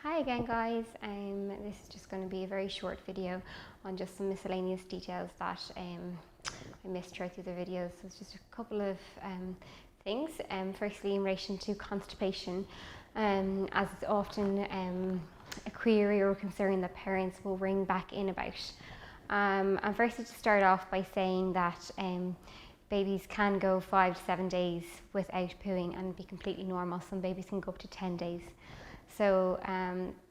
Hi again guys, this is just going to be a very short video on just some miscellaneous details that I missed throughout the other videos. So it's just a couple of things. Firstly, in relation to constipation, as it's often a query or a concern that parents will ring back in about. And firstly, to start off by saying that babies can go 5 to 7 days without pooing and be completely normal. Some babies can go up to 10 days. So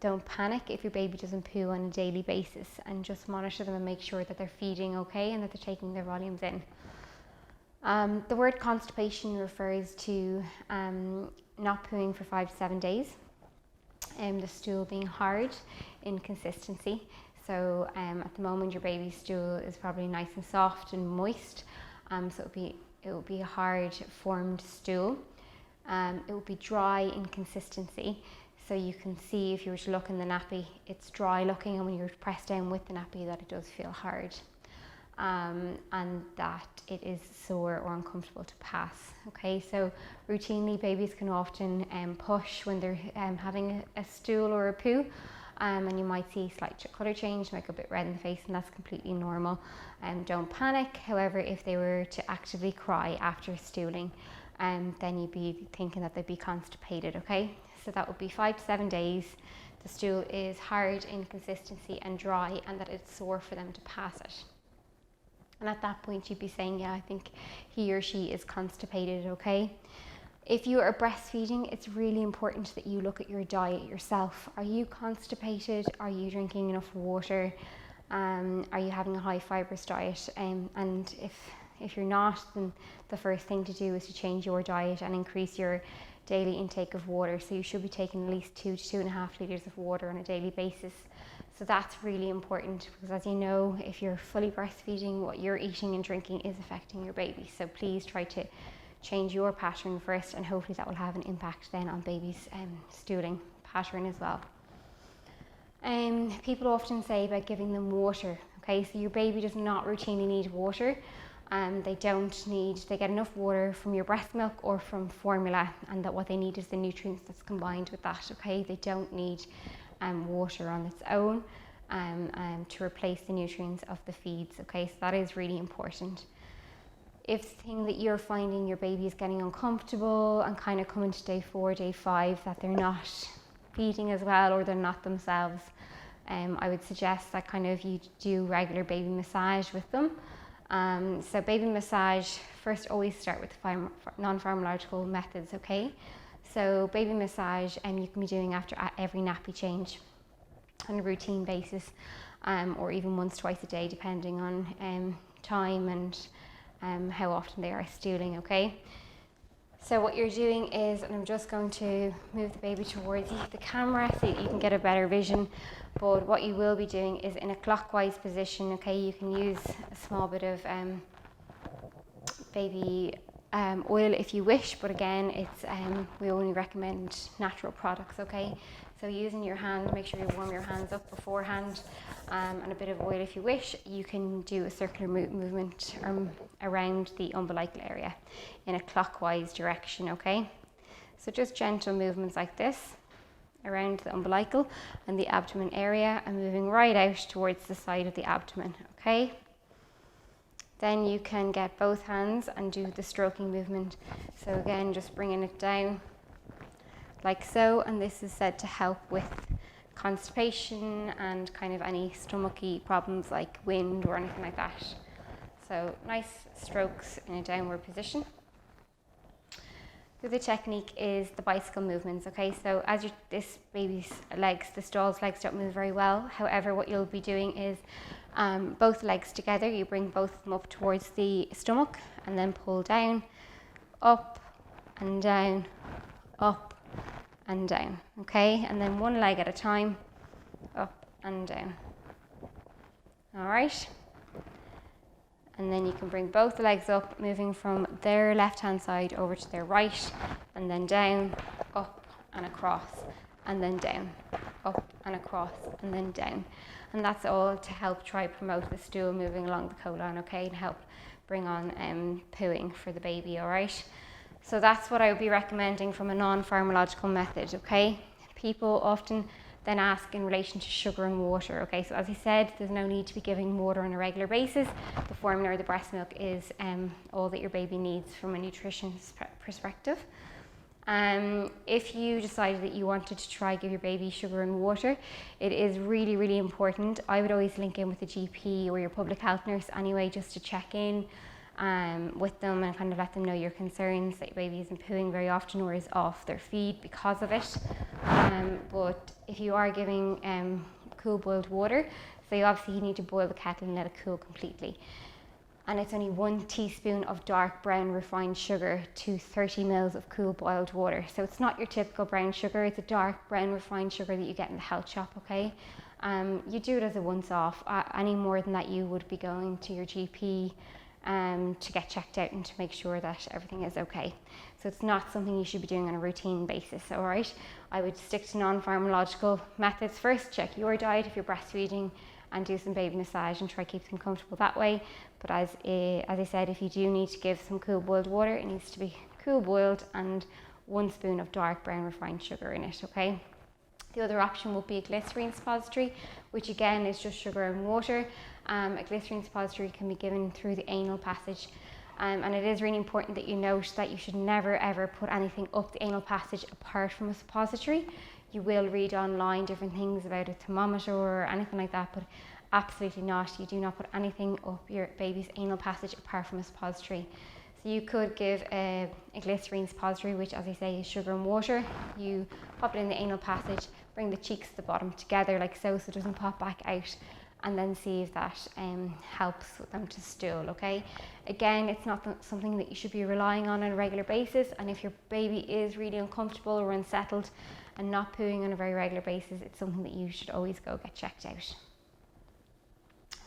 don't panic if your baby doesn't poo on a daily basis, and just monitor them and make sure that they're feeding okay and that they're taking their volumes in. The word constipation refers to not pooing for 5 to 7 days, the stool being hard in consistency. So at the moment your baby's stool is probably nice and soft and moist, so it will be a hard formed stool. It will be dry in consistency. So you can see, if you were to look in the nappy, it's dry looking, and when you press down with the nappy, that it does feel hard, and that it is sore or uncomfortable to pass. Okay, so routinely babies can often push when they're having a stool or a poo, and you might see slight colour change, like a bit red in the face, and that's completely normal. Don't panic. However, if they were to actively cry after stooling, then you'd be thinking that they'd be constipated. Okay, so that would be 5 to 7 days. The stool is hard in consistency and dry, and that it's sore for them to pass it. And at that point you'd be saying, yeah, I think he or she is constipated. Okay, if you are breastfeeding, it's really important that you look at your diet yourself. Are you constipated? Are you drinking enough water? Are you having a high fibrous diet? And if you're not, then the first thing to do is to change your diet and increase your daily intake of water. So you should be taking at least 2 to 2.5 litres of water on a daily basis. So that's really important, because as you know, if you're fully breastfeeding, what you're eating and drinking is affecting your baby. So please try to change your pattern first, and hopefully that will have an impact then on baby's stooling pattern as well. People often say about giving them water. Okay, so your baby does not routinely need water. They get enough water from your breast milk or from formula, and that what they need is the nutrients that's combined with that. Okay, they don't need water on its own to replace the nutrients of the feeds. Okay, so that is really important. If the thing that you're finding your baby is getting uncomfortable and kind of coming to day 4, day 5, that they're not feeding as well, or they're not themselves, I would suggest that kind of you do regular baby massage with them. So baby massage, first always start with non-pharmacological methods. Okay, so baby massage you can be doing after every nappy change on a routine basis, or even once, twice a day, depending on time and how often they are stooling. Okay, so what you're doing is, and I'm just going to move the baby towards the camera so that you can get a better vision, but what you will be doing is in a clockwise position. Okay, you can use a small bit of baby oil if you wish, but again, it's we only recommend natural products. Okay, so using your hand, make sure you warm your hands up beforehand, and a bit of oil if you wish. You can do a circular movement around the umbilical area in a clockwise direction. Okay, so just gentle movements like this around the umbilical and the abdomen area, and moving right out towards the side of the abdomen. Okay, then you can get both hands and do the stroking movement. So again, just bringing it down like so, and this is said to help with constipation and kind of any stomachy problems like wind or anything like that. So nice strokes in a downward position. The other technique is the bicycle movements. Okay, so as this baby's legs, the stall's legs don't move very well. However, what you'll be doing is both legs together, you bring both of them up towards the stomach and then pull down, up and down, up and down. Okay, and then one leg at a time, up and down. All right, and then you can bring both the legs up, moving from their left hand side over to their right, and then down, up and across, and then down, up and across, and then down. And that's all to help try promote the stool moving along the colon. Okay, and help bring on pooing for the baby. All right, so that's what I would be recommending from a non-pharmacological method. Okay, people often then ask in relation to sugar and water. Okay, so as I said, there's no need to be giving water on a regular basis. The formula or the breast milk is all that your baby needs from a nutrition perspective. If you decided that you wanted to try give your baby sugar and water, it is really, really important. I would always link in with a GP or your public health nurse anyway, just to check in with them and kind of let them know your concerns that your baby isn't pooing very often or is off their feed because of it. But if you are giving cool boiled water, so you need to boil the kettle and let it cool completely. And it's only 1 teaspoon of dark brown refined sugar to 30 mils of cool boiled water. So it's not your typical brown sugar, it's a dark brown refined sugar that you get in the health shop, okay? You do it as a once off. Any more than that, you would be going to your GP to get checked out and to make sure that everything is okay. So it's not something you should be doing on a routine basis, all right? I would stick to non-pharmacological methods first, check your diet if you're breastfeeding, and do some baby massage and try to keep them comfortable that way. But as I said, if you do need to give some cool boiled water, it needs to be cool boiled and 1 spoon of dark brown refined sugar in it, okay? The other option would be a Glycerin Suppository, which again is just sugar and water. A Glycerin Suppository can be given through the anal passage. And it is really important that you note that you should never ever put anything up the anal passage apart from a suppository. You will read online different things about a thermometer or anything like that, but absolutely not. You do not put anything up your baby's anal passage apart from a suppository. So you could give a Glycerin Suppository, which as I say is sugar and water. You pop it in the anal passage, bring the cheeks to the bottom together like so it doesn't pop back out, and then see if that helps with them to stool, okay? Again, it's not something that you should be relying on a regular basis, and if your baby is really uncomfortable or unsettled and not pooing on a very regular basis, it's something that you should always go get checked out.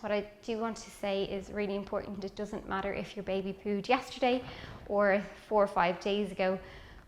What I do want to say is really important. It doesn't matter if your baby pooed yesterday or 4 or 5 days ago.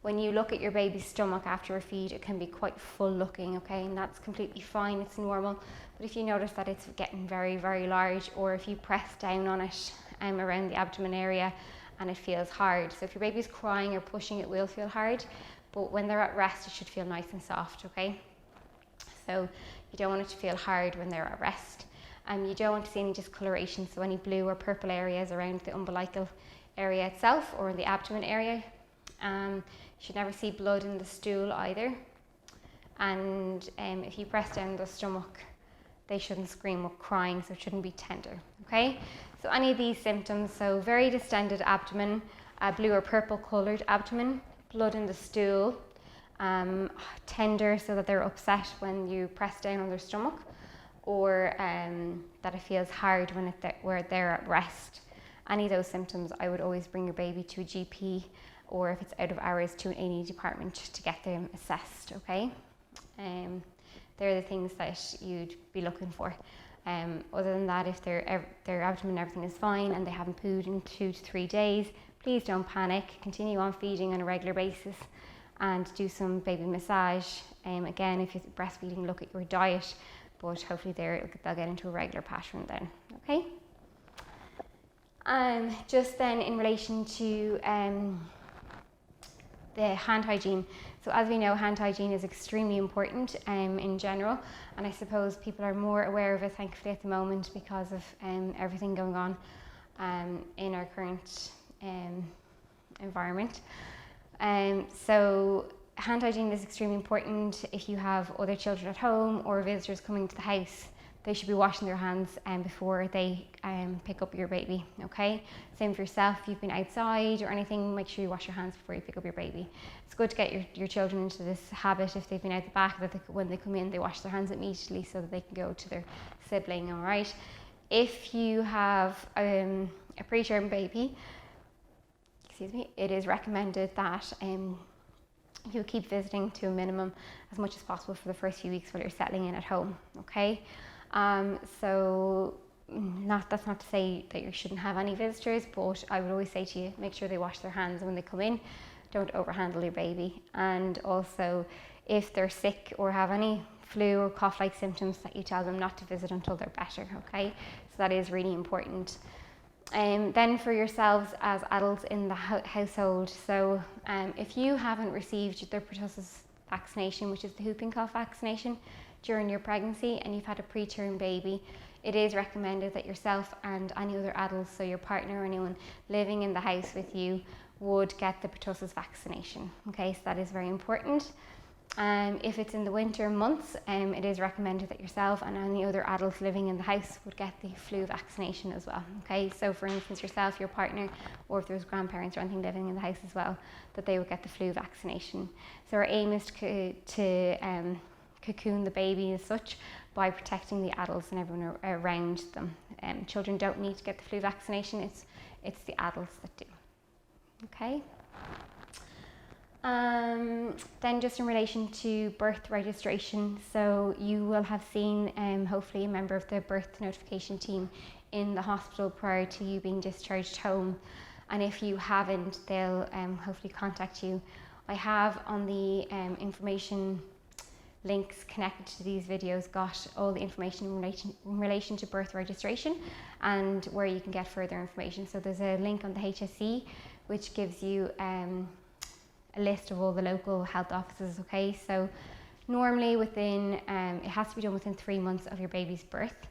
When you look at your baby's stomach after a feed, it can be quite full looking, okay? And that's completely fine, it's normal. But if you notice that it's getting very, very large, or if you press down on it around the abdomen area and it feels hard. So if your baby's crying or pushing, it will feel hard. But when they're at rest, it should feel nice and soft, okay? So you don't want it to feel hard when they're at rest. You don't want to see any discoloration, so any blue or purple areas around the umbilical area itself or in the abdomen area. You should never see blood in the stool either. And if you press down the stomach, they shouldn't scream or crying, so it shouldn't be tender, okay? So any of these symptoms, so very distended abdomen, blue or purple coloured abdomen, blood in the stool, tender so that they're upset when you press down on their stomach, or that it feels hard when they're at rest. Any of those symptoms, I would always bring your baby to a GP, or if it's out of hours, to an A&E department to get them assessed, okay? They're the things that you'd be looking for. Other than that, if their abdomen and everything is fine and they haven't pooed in 2 to 3 days, please don't panic. Continue on feeding on a regular basis and do some baby massage. Again, if you're breastfeeding, look at your diet, but hopefully they'll get into a regular pattern then, okay? Just then in relation to the hand hygiene. So as we know, hand hygiene is extremely important in general, and I suppose people are more aware of it thankfully at the moment because of everything going on in our current environment. So hand hygiene is extremely important. If you have other children at home or visitors coming to the house, they should be washing their hands before they pick up your baby, okay? Same for yourself, if you've been outside or anything, make sure you wash your hands before you pick up your baby. It's good to get your children into this habit if they've been out the back, that when they come in, they wash their hands immediately so that they can go to their sibling, all right? If you have a preterm baby, it is recommended that you keep visiting to a minimum as much as possible for the first few weeks while you're settling in at home, okay? So that's not to say that you shouldn't have any visitors, but I would always say to you, make sure they wash their hands when they come in. Don't overhandle your baby. And also, if they're sick or have any flu or cough-like symptoms, that you tell them not to visit until they're better, okay? So that is really important. Then for yourselves as adults in the household, so if you haven't received the Pertussis vaccination, which is the whooping cough vaccination, during your pregnancy and you've had a preterm baby, it is recommended that yourself and any other adults, so your partner or anyone living in the house with you, would get the pertussis vaccination. Okay, so that is very important. If it's in the winter months, it is recommended that yourself and any other adults living in the house would get the flu vaccination as well. Okay, so for instance, yourself, your partner, or if there's grandparents or anything living in the house as well, that they would get the flu vaccination. So our aim is to cocoon the baby as such by protecting the adults and everyone around them. Children don't need to get the flu vaccination, it's the adults that do. Okay. Then just in relation to birth registration, so you will have seen hopefully a member of the birth notification team in the hospital prior to you being discharged home, and if you haven't, they'll hopefully contact you. I have on the information links connected to these videos got all the information in relation to birth registration and where you can get further information. So there's a link on the HSE which gives you a list of all the local health offices. Okay, so normally within it has to be done within 3 months of your baby's birth,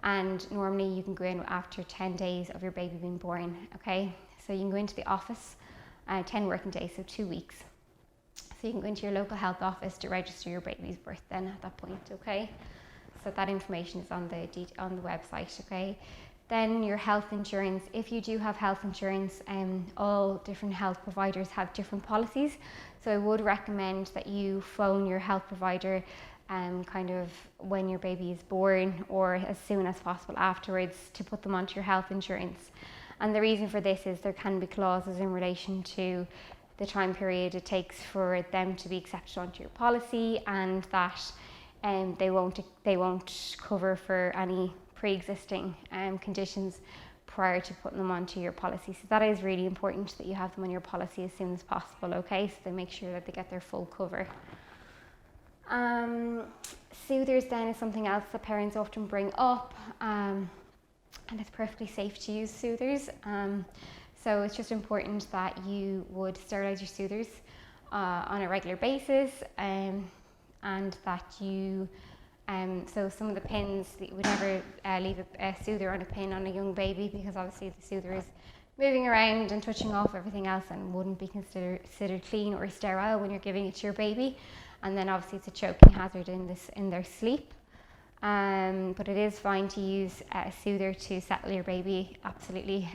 and normally you can go in after 10 days of your baby being born. Okay, so you can go into the office 10 working days, so 2 weeks. So you can go into your local health office to register your baby's birth then at that point. Okay, so that information is on the website. Okay, then your health insurance. If you do have health insurance, all different health providers have different policies, so I would recommend that you phone your health provider kind of when your baby is born or as soon as possible afterwards to put them onto your health insurance. And the reason for this is there can be clauses in relation to the time period it takes for them to be accepted onto your policy, and that they won't cover for any pre-existing conditions prior to putting them onto your policy. So that is really important that you have them on your policy as soon as possible. Okay, so they make sure that they get their full cover. Soothers then is something else that parents often bring up, and it's perfectly safe to use soothers. So it's just important that you would sterilize your soothers on a regular basis, and that you so some of the pins, that you would never leave a soother on a pin on a young baby, because obviously the soother is moving around and touching off everything else and wouldn't be considered clean or sterile when you're giving it to your baby. And then obviously it's a choking hazard in their sleep. But it is fine to use a soother to settle your baby, absolutely.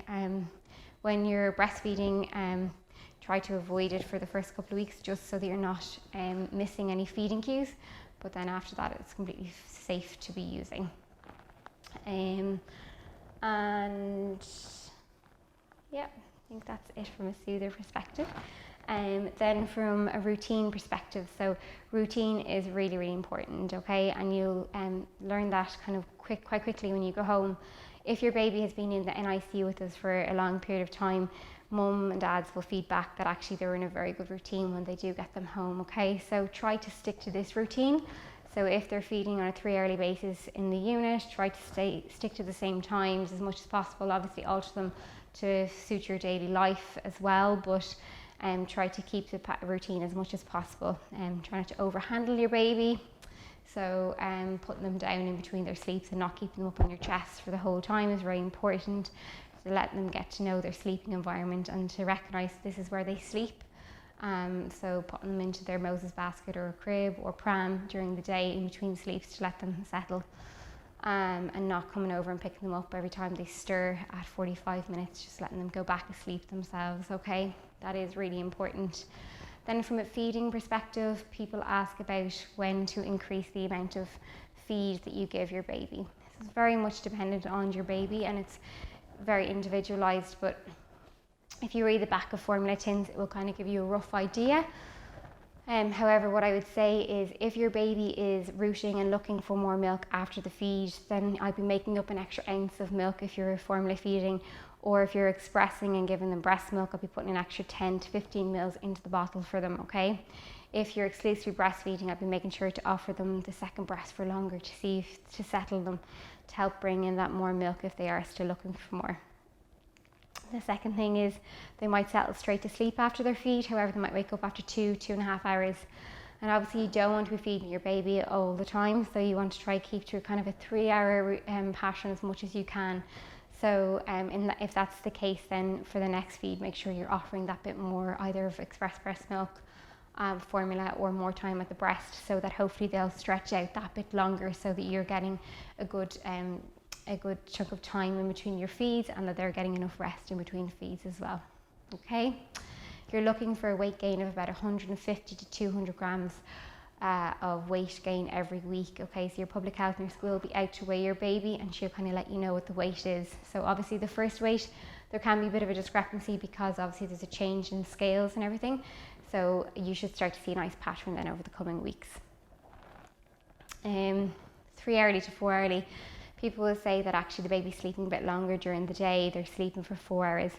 When you're breastfeeding, try to avoid it for the first couple of weeks, just so that you're not missing any feeding cues. But then after that, it's completely safe to be using. And yeah, I think that's it from a soother perspective. Then from a routine perspective, so routine is really, really important, okay? And you'll learn that kind of quite quickly when you go home. If your baby has been in the NICU with us for a long period of time, mum and dads will feedback that actually they're in a very good routine when they do get them home, okay? So try to stick to this routine. So if they're feeding on a 3-hourly basis in the unit, try to stick to the same times as much as possible. Obviously alter them to suit your daily life as well, but try to keep the routine as much as possible. Try not to overhandle your baby. So putting them down in between their sleeps and not keeping them up on your chest for the whole time is very important. To let them get to know their sleeping environment and to recognise this is where they sleep. So putting them into their Moses basket or a crib or pram during the day in between sleeps to let them settle, and not coming over and picking them up every time they stir at 45 minutes, just letting them go back to sleep themselves, okay? That is really important. Then from a feeding perspective, people ask about when to increase the amount of feed that you give your baby. This is very much dependent on your baby and it's very individualized, but if you read the back of formula tins, it will kind of give you a rough idea. However, what I would say is if your baby is rooting and looking for more milk after the feed, then I'd be making up an extra ounce of milk if you're formula feeding, or if you're expressing and giving them breast milk, I'll be putting an extra 10 to 15 mils into the bottle for them, okay? If you're exclusively breastfeeding, I'd be making sure to offer them the second breast for longer to settle them, to help bring in that more milk if they are still looking for more. The second thing is they might settle straight to sleep after their feed. However, they might wake up after 2.5 hours And obviously you don't want to be feeding your baby all the time, so you want to try to keep to kind of a 3-hour pattern as much as you can. So if that's the case, then for the next feed, make sure you're offering that bit more, either of express breast milk formula or more time at the breast, so that hopefully they'll stretch out that bit longer, so that you're getting a good chunk of time in between your feeds, and that they're getting enough rest in between feeds as well. Okay, you're looking for a weight gain of about 150 to 200 grams of weight gain every week. Okay, so your public health nurse will be out to weigh your baby, and she'll kind of let you know what the weight is. So obviously the first weight, there can be a bit of a discrepancy, because obviously there's a change in scales and everything. So you should start to see a nice pattern then over the coming weeks. 3 hourly to 4 hourly. People will say that actually the baby's sleeping a bit longer during the day, they're sleeping for 4 hours.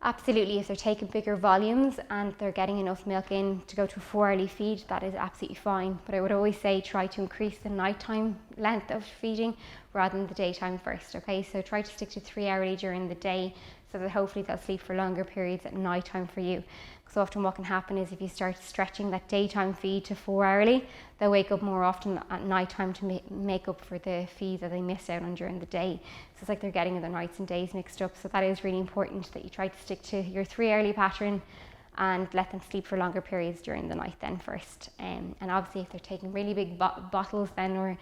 Absolutely, if they're taking bigger volumes and they're getting enough milk in to go to a 4 hourly feed, that is absolutely fine. But I would always say try to increase the nighttime length of feeding rather than the daytime first, okay? So try to stick to 3 hourly during the day, so that hopefully they'll sleep for longer periods at nighttime for you. Because often what can happen is if you start stretching that daytime feed to 4 hourly, they'll wake up more often at nighttime to make up for the feed that they missed out on during the day. So it's like they're getting their nights and days mixed up. So that is really important, that you try to stick to your 3 hourly pattern and let them sleep for longer periods during the night then first. And obviously if they're taking really big bottles then,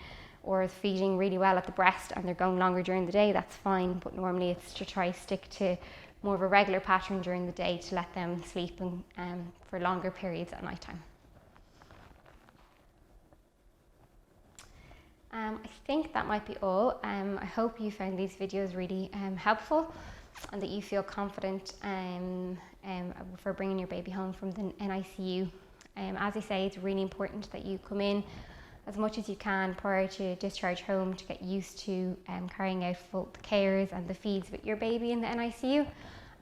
or feeding really well at the breast and they're going longer during the day, that's fine. But normally it's to try to stick to more of a regular pattern during the day to let them sleep for longer periods at night time. I think that might be all. I hope you found these videos really helpful, and that you feel confident for bringing your baby home from the NICU. As I say, it's really important that you come in as much as you can prior to discharge home to get used to carrying out full cares and the feeds with your baby in the NICU,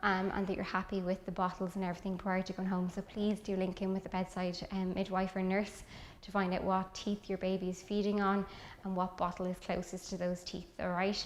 and that you're happy with the bottles and everything prior to going home. So please do link in with the bedside midwife or nurse to find out what teeth your baby is feeding on and what bottle is closest to those teeth, all right?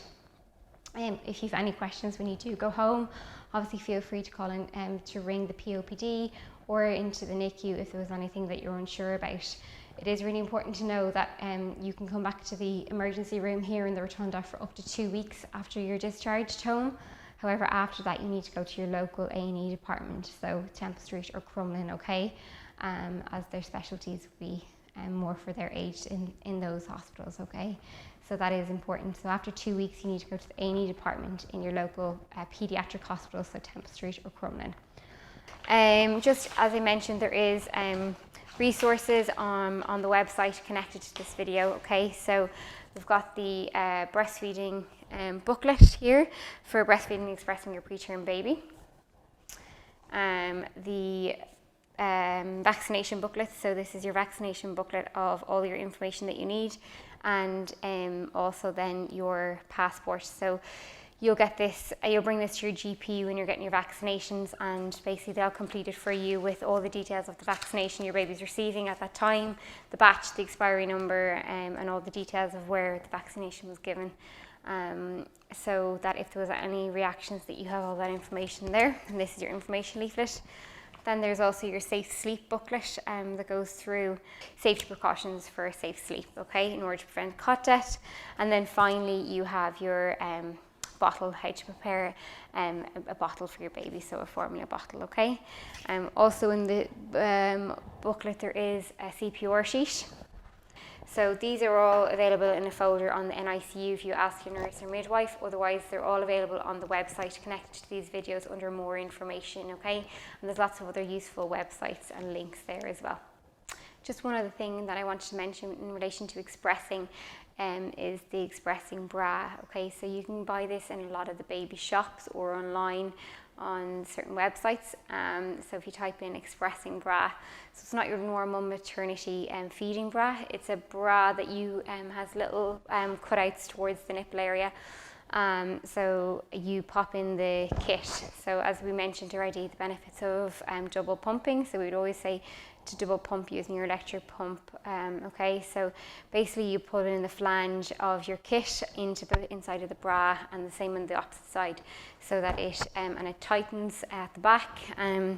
If you have any questions when you do go home, obviously feel free to call in to ring the POPD or into the NICU if there was anything that you're unsure about. It is really important to know that you can come back to the emergency room here in the Rotunda for up to 2 weeks after you're discharged home. However, after that, you need to go to your local A&E department, so Temple Street or Crumlin, okay? As their specialties will be more for their age in those hospitals, okay? So that is important. So after 2 weeks, you need to go to the A&E department in your local paediatric hospital, so Temple Street or Crumlin. Just as I mentioned, there is resources on the website connected to this video, okay? So we've got the breastfeeding booklet here for breastfeeding and expressing your preterm baby. The vaccination booklet, so this is your vaccination booklet of all your information that you need, and also then your passport. So you'll get this, you'll bring this to your GP when you're getting your vaccinations, and basically they'll complete it for you with all the details of the vaccination your baby's receiving at that time, the batch, the expiry number, and all the details of where the vaccination was given. So that if there was any reactions, that you have all that information there, and this is your information leaflet. Then there's also your safe sleep booklet that goes through safety precautions for a safe sleep, okay, in order to prevent cot death. And then finally you have your bottle, how to prepare a bottle for your baby, so a formula bottle, okay. Also in the booklet there is a CPR sheet. So these are all available in a folder on the NICU if you ask your nurse or midwife. Otherwise, they're all available on the website connected to these videos under more information, okay? And there's lots of other useful websites and links there as well. Just one other thing that I wanted to mention in relation to expressing is the expressing bra, okay? So you can buy this in a lot of the baby shops or online on certain websites. So if you type in expressing bra, so it's not your normal maternity feeding bra, it's a bra that you has little cutouts towards the nipple area. So you pop in the kit. So as we mentioned already, the benefits of double pumping, so we would always say to double pump using your electric pump, okay? So basically you put in the flange of your kit into the inside of the bra, and the same on the opposite side, so that it tightens at the back.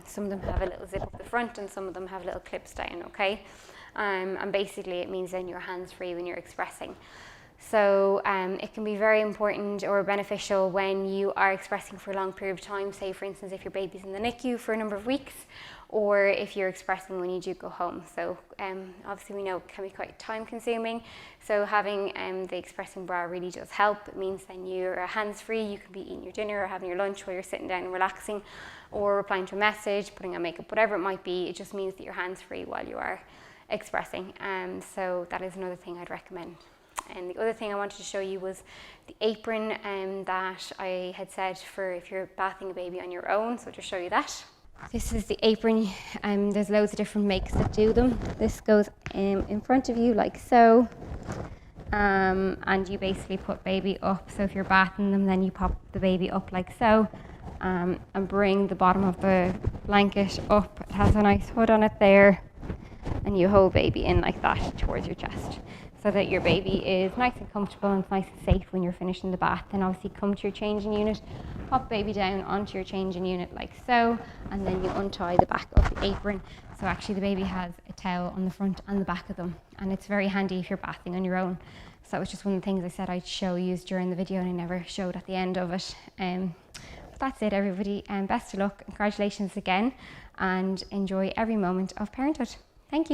Some of them have a little zip up the front and some of them have little clips down, okay? and basically it means then you're hands-free when you're expressing. So it can be very important or beneficial when you are expressing for a long period of time, say for instance if your baby's in the NICU for a number of weeks, or if you're expressing when you do go home. So obviously we know it can be quite time consuming, so having the expressing bra really does help. It means then you're hands-free, you can be eating your dinner or having your lunch while you're sitting down and relaxing, or replying to a message, putting on makeup, whatever it might be. It just means that you're hands-free while you are expressing, so that is another thing I'd recommend. And the other thing I wanted to show you was the apron that I had said for if you're bathing a baby on your own, so I'll just show you that. This is the apron, there's loads of different makes that do them. This goes in front of you like so, and you basically put baby up. So if you're bathing them, then you pop the baby up like so, and bring the bottom of the blanket up. It has a nice hood on it there, and you hold baby in like that towards your chest, so that your baby is nice and comfortable and it's nice and safe when you're finishing the bath. Then obviously come to your changing unit, pop baby down onto your changing unit like so, and then you untie the back of the apron. So actually the baby has a towel on the front and the back of them, and it's very handy if you're bathing on your own. So that was just one of the things I said I'd show you during the video and I never showed at the end of it. But that's it everybody, and best of luck, congratulations again, and enjoy every moment of parenthood.